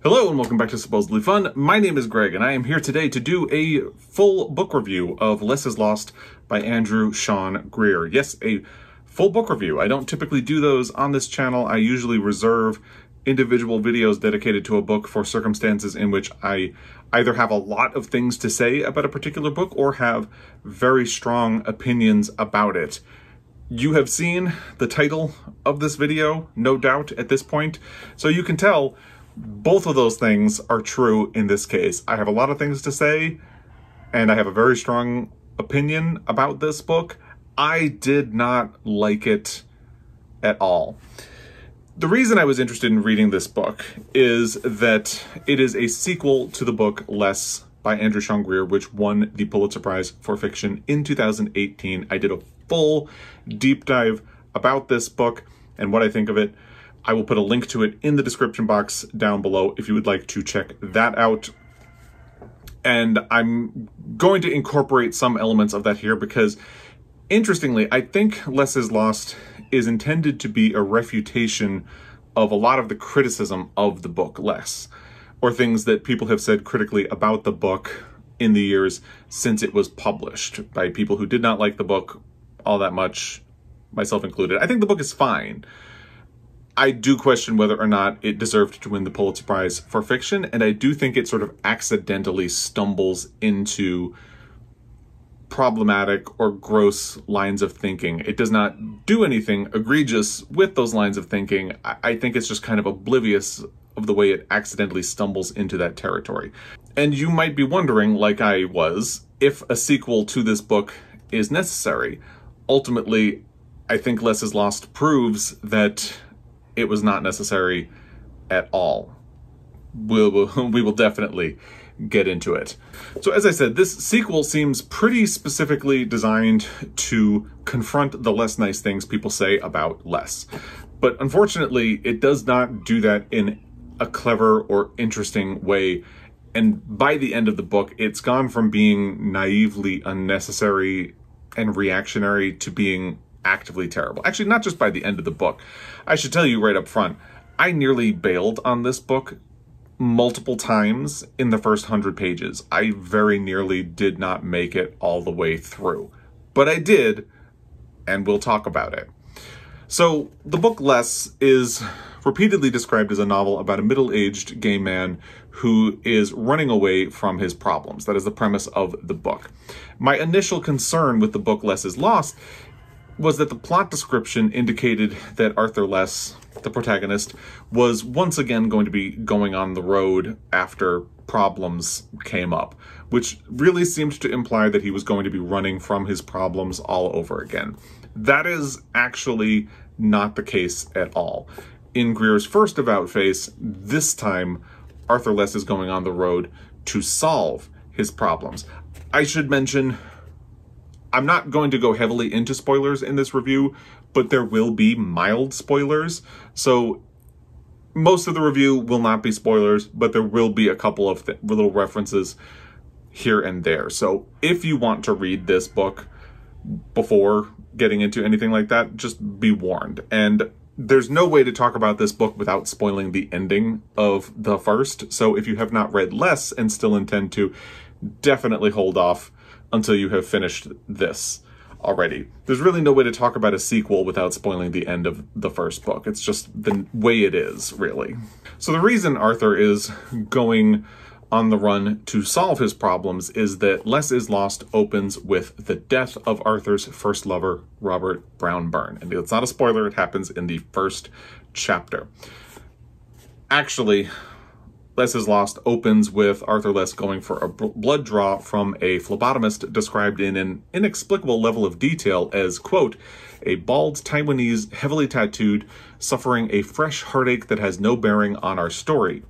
Hello and welcome back to Supposedly Fun. My name is Greg and I am here today to do a full book review of Less is Lost by Andrew Sean Greer. Yes, a full book review. I don't typically do those on this channel. I usually reserve individual videos dedicated to a book for circumstances in which I either have a lot of things to say about a particular book or have very strong opinions about it. You have seen the title of this video, no doubt, at this point, so you can tell both of those things are true in this case. I have a lot of things to say, and I have a very strong opinion about this book. I did not like it at all. The reason I was interested in reading this book is that it is a sequel to the book Less by Andrew Sean Greer, which won the Pulitzer Prize for Fiction in 2018. I did a full deep dive about this book and what I think of it. I will put a link to it in the description box down below if you would like to check that out. And I'm going to incorporate some elements of that here because, interestingly, I think Less is Lost is intended to be a refutation of a lot of the criticism of the book Less, or things that people have said critically about the book in the years since it was published by people who did not like the book all that much, myself included. I think the book is fine. I do question whether or not it deserved to win the Pulitzer Prize for Fiction, and I do think it sort of accidentally stumbles into problematic or gross lines of thinking. It does not do anything egregious with those lines of thinking. I think it's just kind of oblivious of the way it accidentally stumbles into that territory. And you might be wondering, like I was, if a sequel to this book is necessary. Ultimately, I think Less is Lost proves that it was not necessary at all. We will definitely get into it. So as I said, this sequel seems pretty specifically designed to confront the less nice things people say about Less. But unfortunately, it does not do that in a clever or interesting way. And by the end of the book, it's gone from being naively unnecessary and reactionary to being actively terrible. Actually, not just by the end of the book. I should tell you right up front, I nearly bailed on this book multiple times in the first 100 pages. I very nearly did not make it all the way through. But I did, and we'll talk about it. So, the book Less is repeatedly described as a novel about a middle-aged gay man who is running away from his problems. That is the premise of the book. My initial concern with the book Less is Lost was that the plot description indicated that Arthur Less, the protagonist, was once again going to be going on the road after problems came up, which really seemed to imply that he was going to be running from his problems all over again. That is actually not the case at all. In Greer's first about-face, this time Arthur Less is going on the road to solve his problems. I should mention, I'm not going to go heavily into spoilers in this review, but there will be mild spoilers. So most of the review will not be spoilers, but there will be a couple of little references here and there. So if you want to read this book before getting into anything like that, just be warned. And there's no way to talk about this book without spoiling the ending of the first. So if you have not read Less and still intend to, definitely hold off until you have finished this already. There's really no way to talk about a sequel without spoiling the end of the first book. It's just the way it is, really. So the reason Arthur is going on the run to solve his problems is that Less is Lost opens with the death of Arthur's first lover, Robert Brown Byrne. And it's not a spoiler, it happens in the first chapter. Actually, Less is Lost opens with Arthur Less going for a blood draw from a phlebotomist described in an inexplicable level of detail as, quote, a bald Taiwanese, heavily tattooed, suffering a fresh heartache that has no bearing on our story,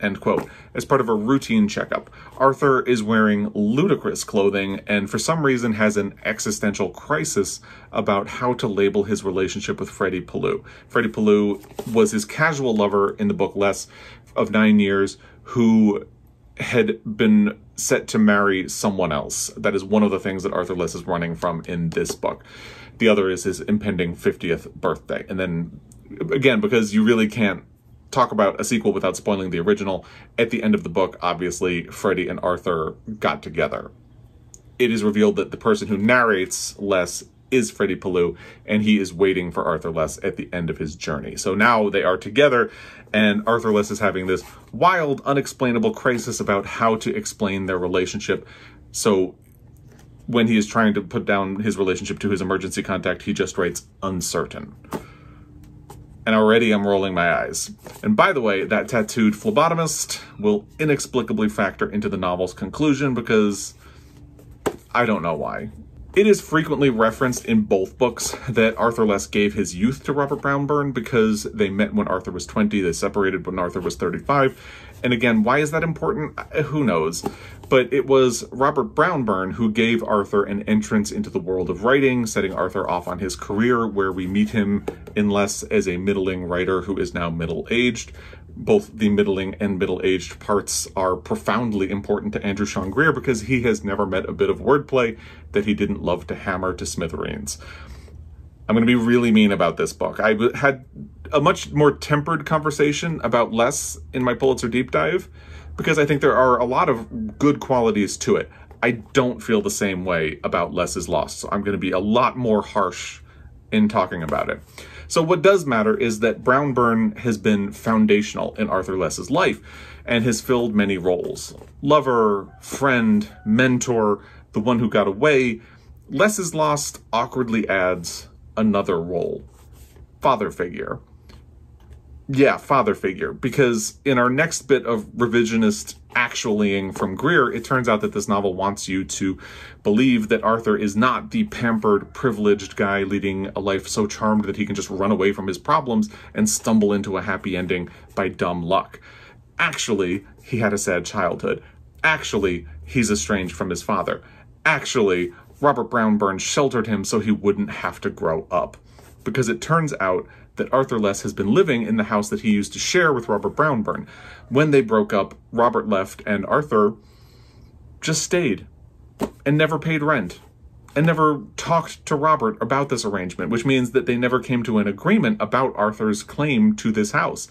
end quote. As part of a routine checkup, Arthur is wearing ludicrous clothing and for some reason has an existential crisis about how to label his relationship with Freddie Pellew. Freddie Pellew was his casual lover in the book Less of 9 years who had been set to marry someone else. That is one of the things that Arthur Less is running from in this book. The other is his impending 50th birthday. And then, again, because you really can't talk about a sequel without spoiling the original. At the end of the book, obviously, Freddie and Arthur got together. It is revealed that the person who narrates Les is Freddie Pellew, and he is waiting for Arthur Les at the end of his journey. So now they are together, and Arthur Les is having this wild, unexplainable crisis about how to explain their relationship. So when he is trying to put down his relationship to his emergency contact, he just writes uncertain. And already I'm rolling my eyes. And by the way, that tattooed phlebotomist will inexplicably factor into the novel's conclusion because I don't know why. It is frequently referenced in both books that Arthur Les gave his youth to Robert Brownburn because they met when Arthur was 20, they separated when Arthur was 35. And again, why is that important? Who knows? But it was Robert Brownburn who gave Arthur an entrance into the world of writing, setting Arthur off on his career, where we meet him in Les as a middling writer who is now middle-aged. Both the middling and middle-aged parts are profoundly important to Andrew Sean Greer because he has never met a bit of wordplay that he didn't love to hammer to smithereens. I'm going to be really mean about this book. I had a much more tempered conversation about Les in my Pulitzer deep dive because I think there are a lot of good qualities to it. I don't feel the same way about Les is Lost, so I'm going to be a lot more harsh in talking about it. So what does matter is that Brownburn has been foundational in Arthur Les's life and has filled many roles. Lover, friend, mentor, the one who got away. Les is Lost awkwardly adds another role. Father figure. Yeah, father figure. Because in our next bit of revisionist actuallying from Greer, it turns out that this novel wants you to believe that Arthur is not the pampered, privileged guy leading a life so charmed that he can just run away from his problems and stumble into a happy ending by dumb luck. Actually, he had a sad childhood. Actually, he's estranged from his father. Actually, Robert Brownburn sheltered him so he wouldn't have to grow up. Because it turns out that Arthur Les has been living in the house that he used to share with Robert Brownburn. When they broke up, Robert left and Arthur just stayed and never paid rent and never talked to Robert about this arrangement, which means that they never came to an agreement about Arthur's claim to this house.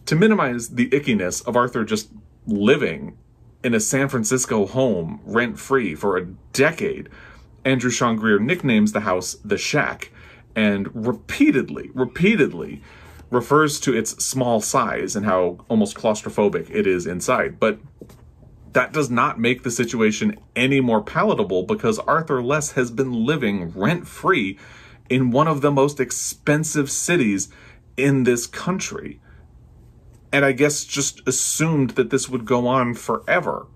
To minimize the ickiness of Arthur just living in a San Francisco home rent-free for a decade, Andrew Sean Greer nicknames the house The Shack, and repeatedly refers to its small size and how almost claustrophobic it is inside. But that does not make the situation any more palatable because Arthur Les has been living rent-free in one of the most expensive cities in this country. And I guess just assumed that this would go on forever.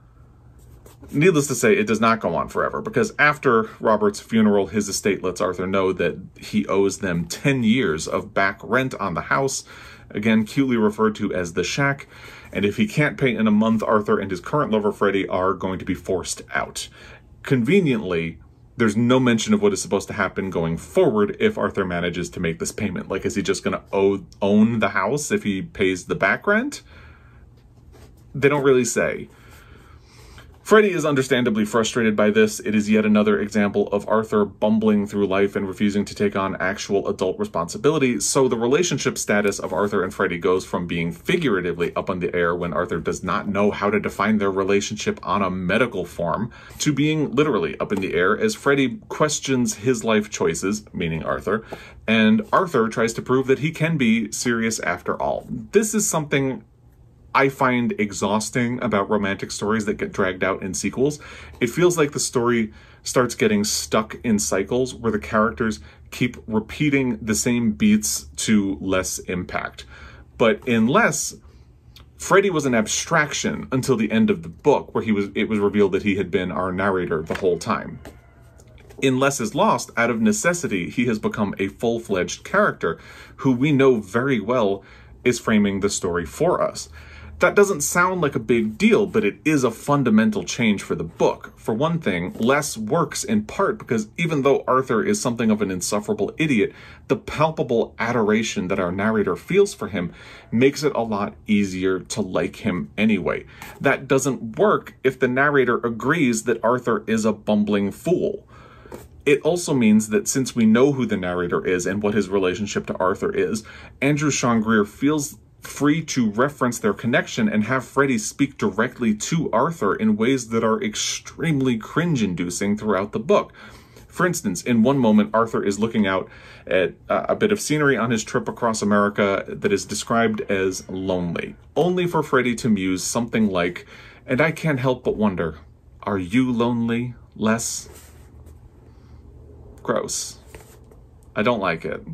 Needless to say, it does not go on forever, because after Robert's funeral, his estate lets Arthur know that he owes them 10 years of back rent on the house, again cutely referred to as the shack, and if he can't pay in a month, Arthur and his current lover Freddie are going to be forced out. Conveniently, there's no mention of what is supposed to happen going forward if Arthur manages to make this payment. Like, is he just going to own the house if he pays the back rent? They don't really say. Freddie is understandably frustrated by this. It is yet another example of Arthur bumbling through life and refusing to take on actual adult responsibility. So the relationship status of Arthur and Freddie goes from being figuratively up in the air when Arthur does not know how to define their relationship on a medical form to being literally up in the air as Freddie questions his life choices, meaning Arthur, and Arthur tries to prove that he can be serious after all. This is something I find exhausting about romantic stories that get dragged out in sequels. It feels like the story starts getting stuck in cycles where the characters keep repeating the same beats to less impact. But in Les, Freddie was an abstraction until the end of the book, where it was revealed that he had been our narrator the whole time. In Les is Lost, out of necessity, he has become a full-fledged character who we know very well is framing the story for us. That doesn't sound like a big deal, but it is a fundamental change for the book. For one thing, Les works in part because even though Arthur is something of an insufferable idiot, the palpable adoration that our narrator feels for him makes it a lot easier to like him anyway. That doesn't work if the narrator agrees that Arthur is a bumbling fool. It also means that since we know who the narrator is and what his relationship to Arthur is, Andrew Sean Greer feels free to reference their connection and have Freddie speak directly to Arthur in ways that are extremely cringe-inducing throughout the book. For instance, in one moment, Arthur is looking out at a bit of scenery on his trip across America that is described as lonely, only for Freddie to muse something like, "And I can't help but wonder, are you lonely, Les?" Gross. I don't like it.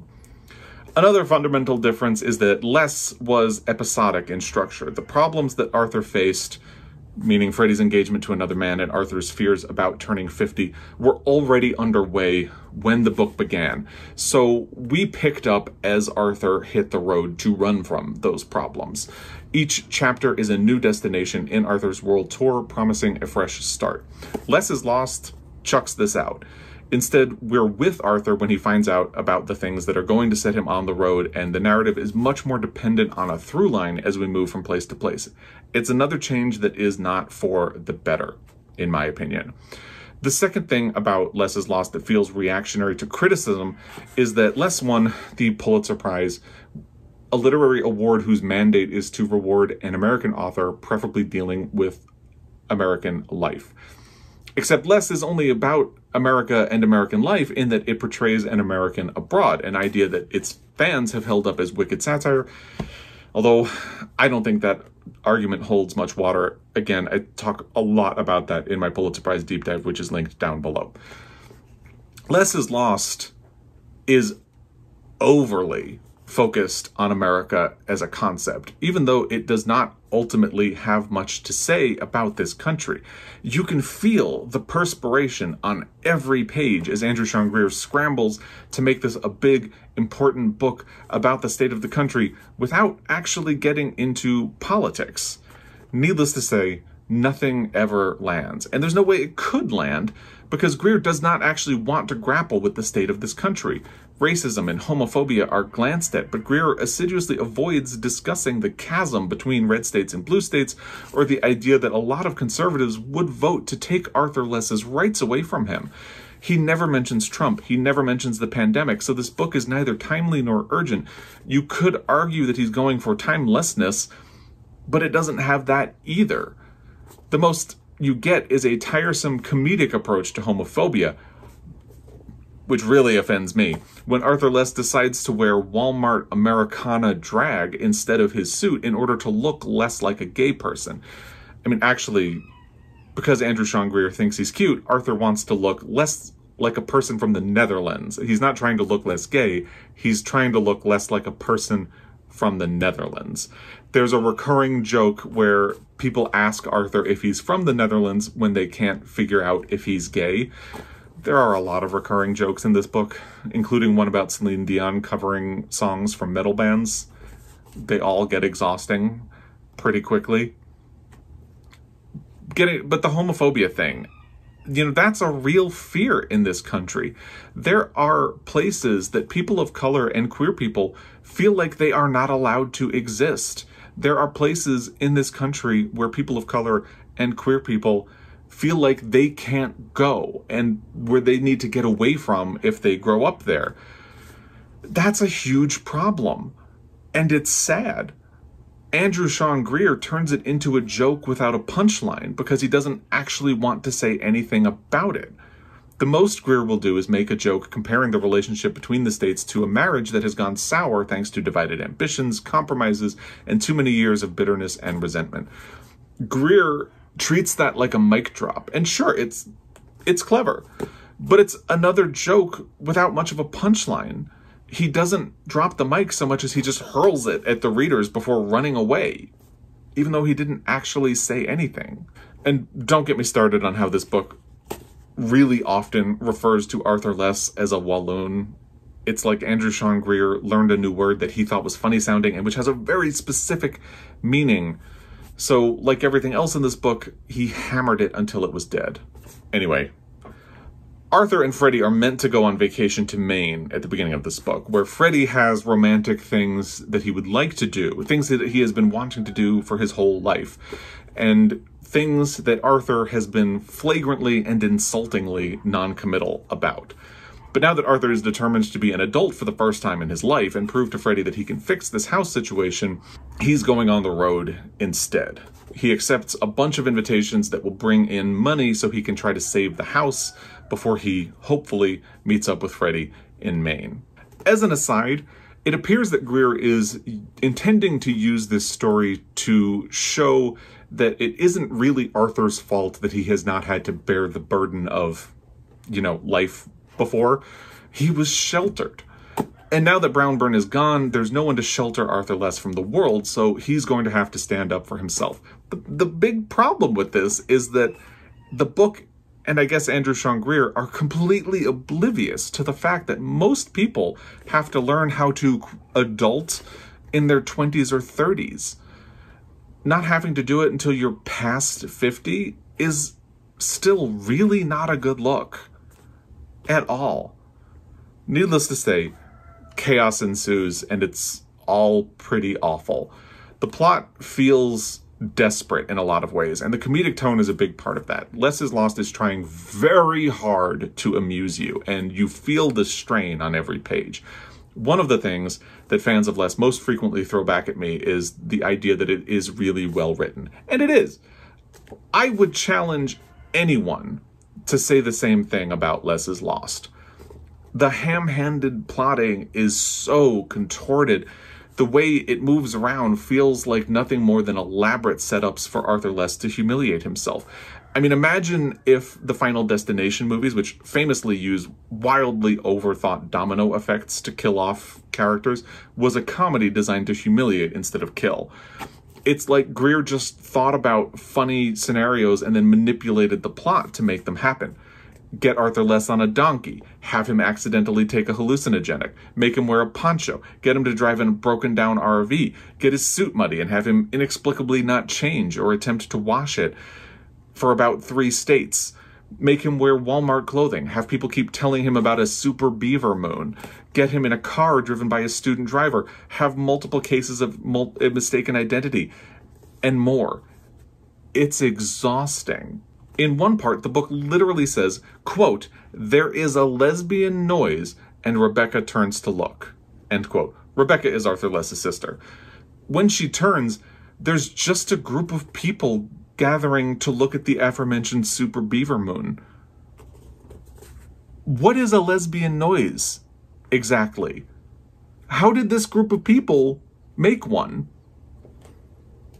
Another fundamental difference is that Les was episodic in structure. The problems that Arthur faced, meaning Freddie's engagement to another man and Arthur's fears about turning 50, were already underway when the book began. So we picked up as Arthur hit the road to run from those problems. Each chapter is a new destination in Arthur's world tour, promising a fresh start. Les is Lost chucks this out. Instead, we're with Arthur when he finds out about the things that are going to set him on the road, and the narrative is much more dependent on a through line as we move from place to place. It's another change that is not for the better, in my opinion. The second thing about Les is Lost that feels reactionary to criticism is that Les won the Pulitzer Prize, a literary award whose mandate is to reward an American author, preferably dealing with American life. Except Les is only about America and American life in that it portrays an American abroad, an idea that its fans have held up as wicked satire, although I don't think that argument holds much water. Again, I talk a lot about that in my Pulitzer Prize deep dive, which is linked down below. Les is Lost is overly focused on America as a concept, even though it does not ultimately have much to say about this country. You can feel the perspiration on every page as Andrew Sean Greer scrambles to make this a big, important book about the state of the country without actually getting into politics. Needless to say, nothing ever lands. And there's no way it could land because Greer does not actually want to grapple with the state of this country. Racism and homophobia are glanced at, but Greer assiduously avoids discussing the chasm between red states and blue states, or the idea that a lot of conservatives would vote to take Arthur Les's rights away from him. He never mentions Trump. He never mentions the pandemic, so this book is neither timely nor urgent. You could argue that he's going for timelessness, but it doesn't have that either. The most you get is a tiresome comedic approach to homophobia, which really offends me, when Arthur Les decides to wear Walmart Americana drag instead of his suit in order to look less like a gay person. I mean, actually, because Andrew Sean Greer thinks he's cute, Arthur wants to look less like a person from the Netherlands. He's not trying to look less gay, he's trying to look less like a person from the Netherlands. There's a recurring joke where people ask Arthur if he's from the Netherlands when they can't figure out if he's gay. There are a lot of recurring jokes in this book, including one about Celine Dion covering songs from metal bands. They all get exhausting pretty quickly. But the homophobia thing, that's a real fear in this country. There are places that people of color and queer people feel like they are not allowed to exist. There are places in this country where people of color and queer people feel like they can't go and where they need to get away from if they grow up there. That's a huge problem, and it's sad. Andrew Sean Greer turns it into a joke without a punchline because he doesn't actually want to say anything about it. The most Greer will do is make a joke comparing the relationship between the states to a marriage that has gone sour thanks to divided ambitions, compromises, and too many years of bitterness and resentment. Greer treats that like a mic drop. And sure, it's clever, but it's another joke without much of a punchline. He doesn't drop the mic so much as he just hurls it at the readers before running away, even though he didn't actually say anything. And don't get me started on how this book really often refers to Arthur Les as a Walloon. It's like Andrew Sean Greer learned a new word that he thought was funny sounding and which has a very specific meaning. So, like everything else in this book, he hammered it until it was dead. Anyway, Arthur and Freddie are meant to go on vacation to Maine at the beginning of this book, where Freddie has romantic things that he would like to do, things that he has been wanting to do for his whole life, and things that Arthur has been flagrantly and insultingly non-committal about. But now that Arthur is determined to be an adult for the first time in his life and prove to Freddie that he can fix this house situation, he's going on the road instead. He accepts a bunch of invitations that will bring in money so he can try to save the house before he hopefully meets up with Freddie in Maine. As an aside, it appears that Greer is intending to use this story to show that it isn't really Arthur's fault that he has not had to bear the burden of, life before. He was sheltered. And now that Brownburn is gone, there's no one to shelter Arthur Less from the world, so he's going to have to stand up for himself. The big problem with this is that the book, and I guess Andrew Sean Greer, are completely oblivious to the fact that most people have to learn how to adult in their 20s or 30s. Not having to do it until you're past 50 is still really not a good look. At all. Needless to say, chaos ensues, and it's all pretty awful. The plot feels desperate in a lot of ways, and the comedic tone is a big part of that. Less is Lost is trying very hard to amuse you, and you feel the strain on every page. One of the things that fans of Less most frequently throw back at me is the idea that it is really well written. And it is. I would challenge anyone to say the same thing about Less is Lost. The ham-handed plotting is so contorted. The way it moves around feels like nothing more than elaborate setups for Arthur Less to humiliate himself. I mean, imagine if the Final Destination movies, which famously use wildly overthought domino effects to kill off characters, was a comedy designed to humiliate instead of kill. It's like Greer just thought about funny scenarios and then manipulated the plot to make them happen. Get Arthur Less on a donkey, have him accidentally take a hallucinogenic, make him wear a poncho, get him to drive in a broken down RV, get his suit muddy and have him inexplicably not change or attempt to wash it for about 3 states. Make him wear Walmart clothing, have people keep telling him about a super beaver moon, get him in a car driven by a student driver, have multiple cases of mistaken identity, and more. It's exhausting. In one part, the book literally says, quote, "There is a lesbian noise, and Rebecca turns to look," end quote. Rebecca is Arthur Less's sister. When she turns, there's just a group of people gathering to look at the aforementioned super beaver moon. What is a lesbian noise, exactly? How did this group of people make one?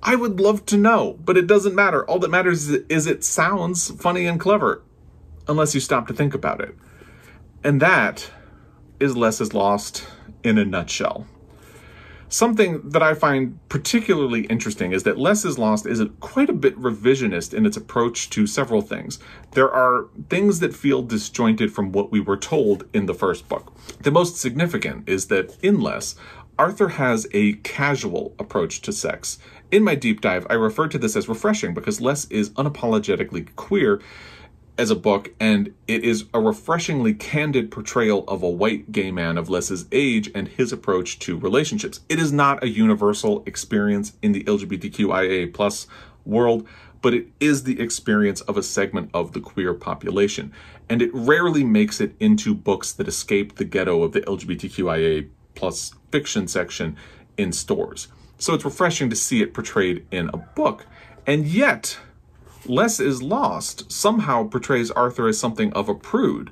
I would love to know, but it doesn't matter. All that matters is it sounds funny and clever, unless you stop to think about it. And that is Less is Lost in a nutshell. Something that I find particularly interesting is that Less is Lost is quite a bit revisionist in its approach to several things. There are things that feel disjointed from what we were told in the first book. The most significant is that in Less, Arthur has a casual approach to sex. In my deep dive, I refer to this as refreshing because Less is unapologetically queer as a book, and it is a refreshingly candid portrayal of a white gay man of Less's age and his approach to relationships. It is not a universal experience in the LGBTQIA+ world, but it is the experience of a segment of the queer population, and it rarely makes it into books that escape the ghetto of the LGBTQIA+ fiction section in stores. So it's refreshing to see it portrayed in a book, and yet Less is Lost somehow portrays Arthur as something of a prude.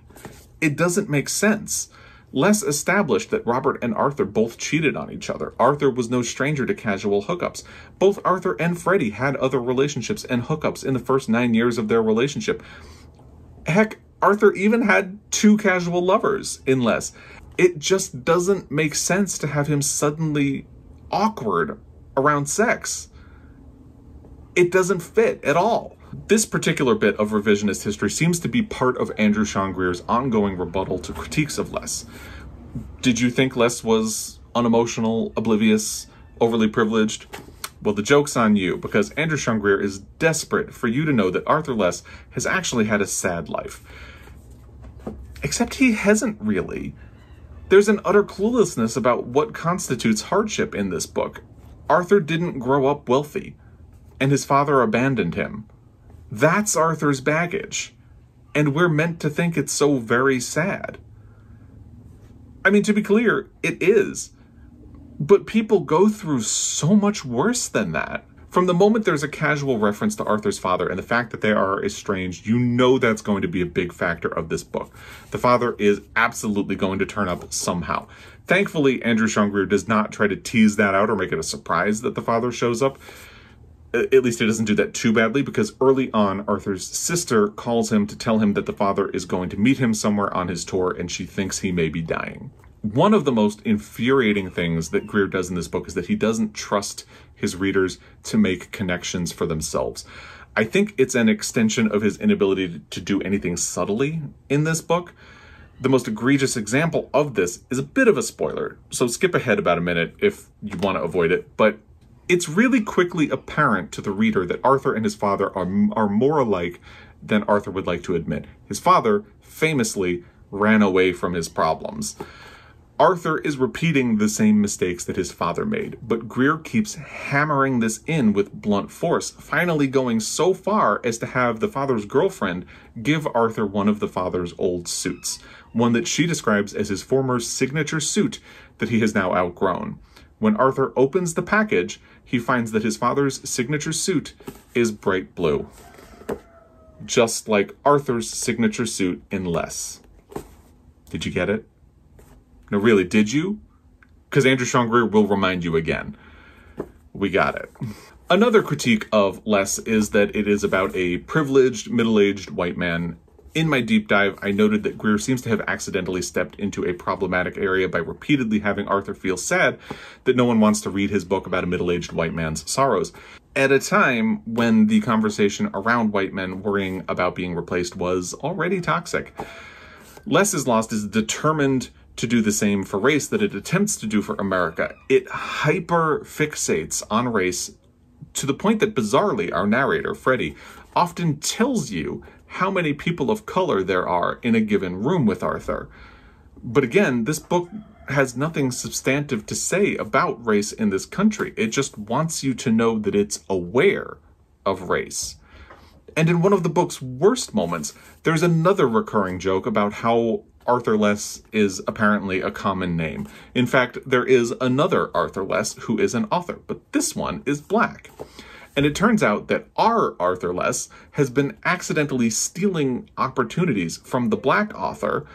It doesn't make sense. Less established that Robert and Arthur both cheated on each other. Arthur was no stranger to casual hookups. Both Arthur and Freddie had other relationships and hookups in the first 9 years of their relationship. Heck, Arthur even had 2 casual lovers in Less. It just doesn't make sense to have him suddenly awkward around sex. It doesn't fit at all. This particular bit of revisionist history seems to be part of Andrew Sean Greer's ongoing rebuttal to critiques of Less. Did you think Less was unemotional, oblivious, overly privileged? Well, the joke's on you, because Andrew Sean Greer is desperate for you to know that Arthur Less has actually had a sad life. Except he hasn't really. There's an utter cluelessness about what constitutes hardship in this book. Arthur didn't grow up wealthy, and his father abandoned him. That's Arthur's baggage, and we're meant to think it's so very sad. I mean, to be clear, it is. But people go through so much worse than that. From the moment there's a casual reference to Arthur's father and the fact that they are estranged, you know that's going to be a big factor of this book. The father is absolutely going to turn up somehow. Thankfully, Andrew Sean Greer does not try to tease that out or make it a surprise that the father shows up. At least he doesn't do that too badly, because early on, Arthur's sister calls him to tell him that the father is going to meet him somewhere on his tour, and she thinks he may be dying. One of the most infuriating things that Greer does in this book is that he doesn't trust his readers to make connections for themselves. I think it's an extension of his inability to do anything subtly in this book. The most egregious example of this is a bit of a spoiler, so skip ahead about a minute if you want to avoid it, but it's really quickly apparent to the reader that Arthur and his father are more alike than Arthur would like to admit. His father famously ran away from his problems. Arthur is repeating the same mistakes that his father made, but Greer keeps hammering this in with blunt force, finally going so far as to have the father's girlfriend give Arthur one of the father's old suits, one that she describes as his former signature suit that he has now outgrown. When Arthur opens the package, he finds that his father's signature suit is bright blue, just like Arthur's signature suit in Less. Did you get it? No, really, did you? Because Andrew Sean Greer will remind you again. We got it. Another critique of Less is that it is about a privileged, middle-aged white man. In my deep dive, I noted that Greer seems to have accidentally stepped into a problematic area by repeatedly having Arthur feel sad that no one wants to read his book about a middle-aged white man's sorrows, at a time when the conversation around white men worrying about being replaced was already toxic. Less is Lost is determined to do the same for race that it attempts to do for America. It hyper-fixates on race to the point that, bizarrely, our narrator, Freddie, often tells you how many people of color there are in a given room with Arthur. But again, this book has nothing substantive to say about race in this country. It just wants you to know that it's aware of race. And in one of the book's worst moments, there's another recurring joke about how Arthur Less is apparently a common name. In fact, there is another Arthur Less who is an author, but this one is black. And it turns out that our Arthur Less has been accidentally stealing opportunities from the black author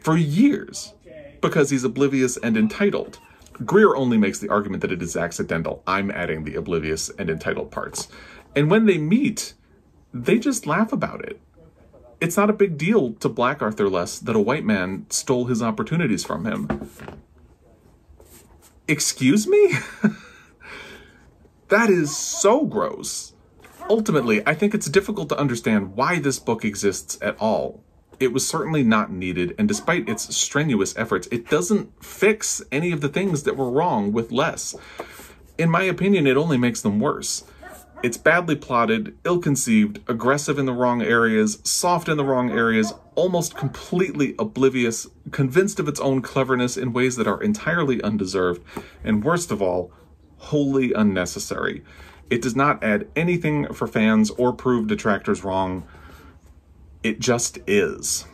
for years because he's oblivious and entitled. Greer only makes the argument that it is accidental. I'm adding the oblivious and entitled parts. And when they meet, they just laugh about it. It's not a big deal to black Arthur Less that a white man stole his opportunities from him. Excuse me? That is so gross. Ultimately, I think it's difficult to understand why this book exists at all. It was certainly not needed, and despite its strenuous efforts, it doesn't fix any of the things that were wrong with Less. In my opinion, it only makes them worse. It's badly plotted, ill-conceived, aggressive in the wrong areas, soft in the wrong areas, almost completely oblivious, convinced of its own cleverness in ways that are entirely undeserved, and worst of all, wholly unnecessary. It does not add anything for fans or prove detractors wrong. It just is.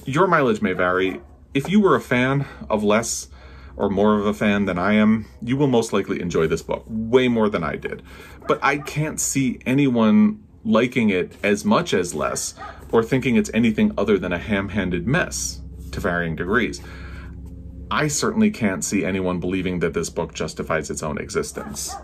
Your mileage may vary. If you were a fan of Less, or more of a fan than I am, you will most likely enjoy this book, way more than I did. But I can't see anyone liking it as much as Less, or thinking it's anything other than a ham-handed mess, to varying degrees. I certainly can't see anyone believing that this book justifies its own existence.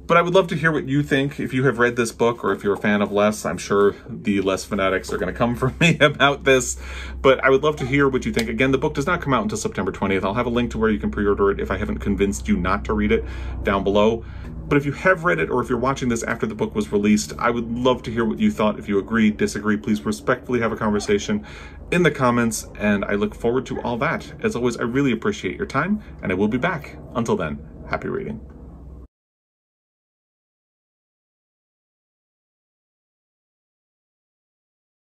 But I would love to hear what you think. If you have read this book, or if you're a fan of Less, I'm sure the Less fanatics are going to come for me about this. But I would love to hear what you think. Again, the book does not come out until September 20th. I'll have a link to where you can pre-order it if I haven't convinced you not to read it down below. But if you have read it, or if you're watching this after the book was released, I would love to hear what you thought. If you agree, disagree, please respectfully have a conversation in the comments, and I look forward to all that. As always, I really appreciate your time, and I will be back. Until then, happy reading.